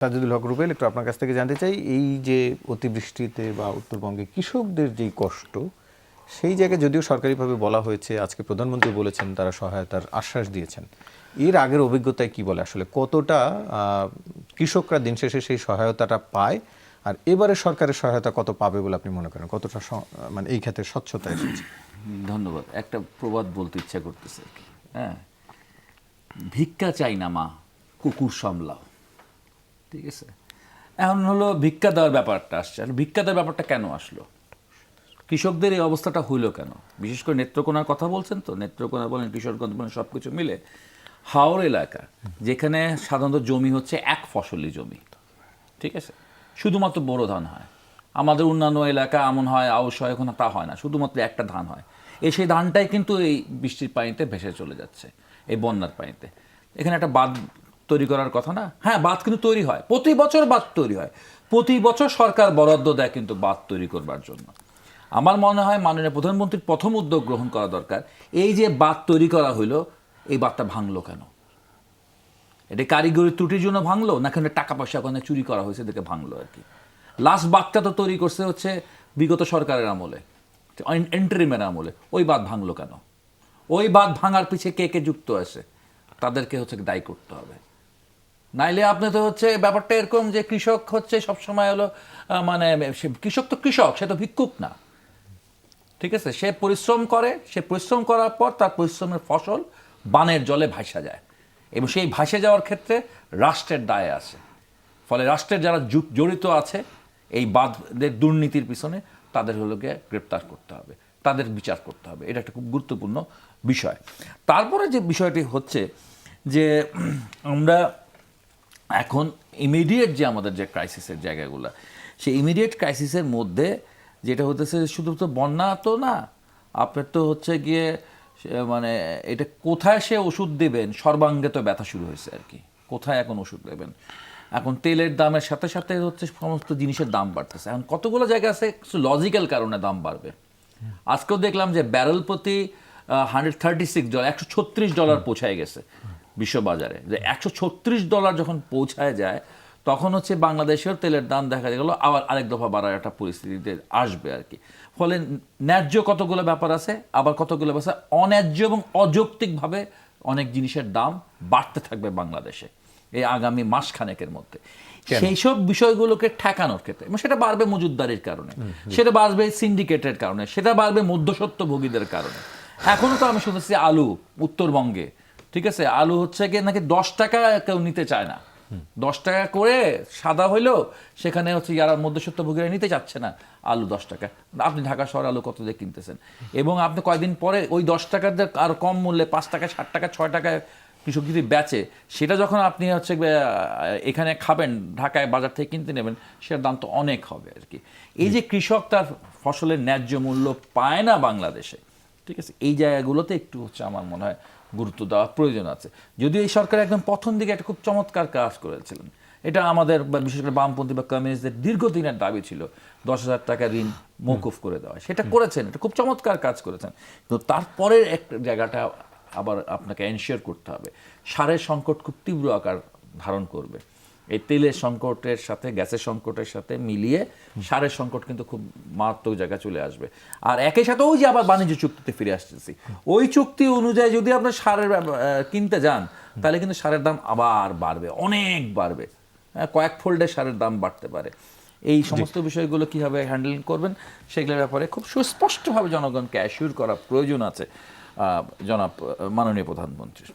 তাজুদুল হক রুবেল, একটু আপনার কাছ থেকে জানতে চাই, এই যে অতিবৃষ্টিতে বা উত্তরবঙ্গে কৃষকদের যেই কষ্ট, সেই জায়গায় যদিও সরকারিভাবে বলা হয়েছে, আজকে প্রধানমন্ত্রী বলেছেন তারা সহায়তার আশ্বাস দিয়েছেন, এর আগের অভিজ্ঞতায় কি বলে আসলে কতটা কৃষকরা দিন শেষে সেই সহায়তাটা পায়, আর এবারে সরকারের সহায়তা কত পাবে বলে আপনি মনে করেন, কতটা মানে এই ক্ষেত্রে স্বচ্ছতা এসেছে? ধন্যবাদ। একটা প্রবাদ বলতে ইচ্ছা করতেছে, হ্যাঁ, ভিক্ষা চাই না মা, কুকুর সামলাও। ঠিক আছে, এখন হলো ভিক্ষা দেওয়ার ব্যাপারটা আসছে। আর ভিক্ষা দেওয়ার ব্যাপারটা কেন আসলো, কৃষকদের এই অবস্থাটা হইল কেন? বিশেষ করে নেত্রকোনার কথা বলছেন তো, নেত্রকোনা বলেন, কিশোরগঞ্জ বলেন, সব কিছু মিলে হাওর এলাকা, যেখানে সাধারণত জমি হচ্ছে এক ফসলি জমি, ঠিক আছে, শুধুমাত্র বোরো ধান হয়। আমাদের অন্যান্য এলাকা এমন হয়, আউশ হয়, এখন তা হয় না, শুধুমাত্র একটা ধান হয়। সেই ধানটাই কিন্তু এই বৃষ্টির পানিতে ভেসে চলে যাচ্ছে, এই বন্যার পানিতে। এখানে একটা বাঁধ তৈরি করার কথা না? হ্যাঁ, বাঁধ কিন্তু তৈরি হয়, প্রতি বছর বাঁধ তৈরি হয়, প্রতি বছর সরকার বরাদ্দ দেয় কিন্তু বাঁধ তৈরি করবার জন্য। আমার মনে হয় মাননীয় প্রধানমন্ত্রীর প্রথম উদ্যোগ গ্রহণ করা দরকার। এই যে বাঁধ তৈরি করা হইলো, এই বাঁধটা ভাঙলো কেন? এটা কারিগরি ত্রুটির জন্য ভাঙলো, না কেন টাকা পয়সা ওখানে চুরি করা হয়েছে দেখে ভাঙলো আর কি? লাস্ট বাঁধটা তো তৈরি করছে হচ্ছে বিগত সরকারের আমলে, এন্টারিমের আমলে। ওই বাঁধ ভাঙলো কেন? ওই বাঁধ ভাঙার পিছিয়ে কে কে যুক্ত আছে, তাদেরকে হচ্ছে দায়ী করতে হবে। নাইলে আপনি তো হচ্ছে ব্যাপারটা এরকম যে কৃষক হচ্ছে সবসময় হলো মানে কৃষক তো কৃষক, সে তো ভিক্ষুক না। ঠিক আছে, সে পরিশ্রম করে, সে পরিশ্রম করার পর তার পরিশ্রমের ফসল বানের জলে ভাসা যায়, এবং সেই ভাসে যাওয়ার ক্ষেত্রে রাষ্ট্রের দায় আছে। ফলে রাষ্ট্রের যারা জড়িত আছে এই বাঁধের দুর্নীতির পিছনে, তাদের হলো গিয়ে গ্রেপ্তার করতে হবে, তাদের বিচার করতে হবে। এটা একটা খুব গুরুত্বপূর্ণ বিষয়। তারপরে যে বিষয়টি হচ্ছে যে আমরা এখন ইমিডিয়েট যে আমাদের যে ক্রাইসিসের জায়গাগুলো, সেই ইমিডিয়েট ক্রাইসিসের মধ্যে যেটা হতেছে, শুধু তো বন্যা তো না, আপনার তো হচ্ছে গিয়ে মানে এটা কোথায় সে ওষুধ দেবেন, সর্বাঙ্গে তো ব্যথা শুরু হয়েছে আর কি। কোথায় এখন ওষুধ দেবেন? এখন তেলের দামের সাথে সাথে হচ্ছে সমস্ত জিনিসের দাম বাড়তেছে। এখন কতগুলো জায়গা আছে কিছু লজিক্যাল কারণে দাম বাড়বে। আজকেও দেখলাম যে ব্যারেল প্রতি $136, $136 পৌঁছায় গেছে বিশ্ববাজারে। যে $136 যখন পৌঁছায় যায়, তখন হচ্ছে বাংলাদেশের তেলের দাম দেখা গেল আবার আরেক দফা বাড়ার একটা পরিস্থিতিতে আসবে আর কি। ফলে ন্যায্য কতগুলো ব্যাপার আছে, আবার কতগুলো ব্যাপার অন্যায্য এবং অযৌক্তিকভাবে অনেক জিনিসের দাম বাড়তে থাকবে বাংলাদেশে এই আগামী মাসখানেকের মধ্যে। সেই সব বিষয়গুলোকে ঠেকানোর ক্ষেত্রে, সেটা বাড়বে মজুতদারির কারণে, সেটা বাড়বে সিন্ডিকেটের কারণে, সেটা বাড়বে মধ্যস্বত্বভোগীদের কারণে। এখনো তো আমি শুনেছি আলু উত্তরবঙ্গে, ঠিক আছে, আলু হচ্ছে গিয়ে নাকি 10 টাকা কেউ নিতে চায় না। 10 টাকা করে সাদা হইলো, সেখানে হচ্ছে যারা মধ্যস্বত্বভোগীরা নিতে চাচ্ছে না আলু 10 টাকা। আপনি ঢাকা শহরে আলু কত দিয়ে কিনতেছেন? এবং আপনি কয়েকদিন পরে ওই 10 টাকার আর কম মূল্যে 5 টাকা, 60 টাকা, 6 টাকায় কৃষক যদি বেচে, সেটা যখন আপনি হচ্ছে এখানে খাবেন, ঢাকায় বাজার থেকে কিনতে নেবেন, সেটার দাম তো অনেক হবে আর কি। এই যে কৃষক তার ফসলের ন্যায্য মূল্য পায় না বাংলাদেশে, ঠিক আছে, এই জায়গাগুলোতে একটু হচ্ছে আমার মনে হয় গুরুত্ব দেওয়া প্রয়োজন আছে। যদিও এই সরকার একদম প্রথম দিকে একটা খুব চমৎকার কাজ করেছিলেন, এটা আমাদের বিশেষ করে বামপন্থী বা কমিউনিস্টদের দীর্ঘদিনের দাবি ছিল 10,000 টাকা ঋণ মওকুফ করে দেওয়া। সেটা করেছেন, এটা খুব চমৎকার কাজ করেছেন। কিন্তু তারপরের একটা জায়গাটা আবার আপনাকে এনশিওর করতে হবে। সারের সংকট খুব তীব্র আকার ধারণ করবে। এই তেলের সংকটের সাথে, গ্যাসের সংকটের সাথে মিলিয়ে সারের সংকট কিন্তু খুব মারাত্মক জায়গায় চলে আসবে। আর একই সাথে ওই যে আবার বাণিজ্য চুক্তিতে ফিরে আসতেছি, ওই চুক্তি অনুযায়ী যদি আপনার সারের কিনতে যান, তাহলে কিন্তু সারের দাম আবার বাড়বে, অনেক বাড়বে, কয়েক ফোল্ডের সারের দাম বাড়তে পারে। এই সমস্ত বিষয়গুলো কীভাবে হ্যান্ডেল করবেন, সেগুলোর ব্যাপারে খুব সুস্পষ্টভাবে জনগণকে অ্যাসিওর করা প্রয়োজন আছে জনাব মাননীয় প্রধানমন্ত্রীর।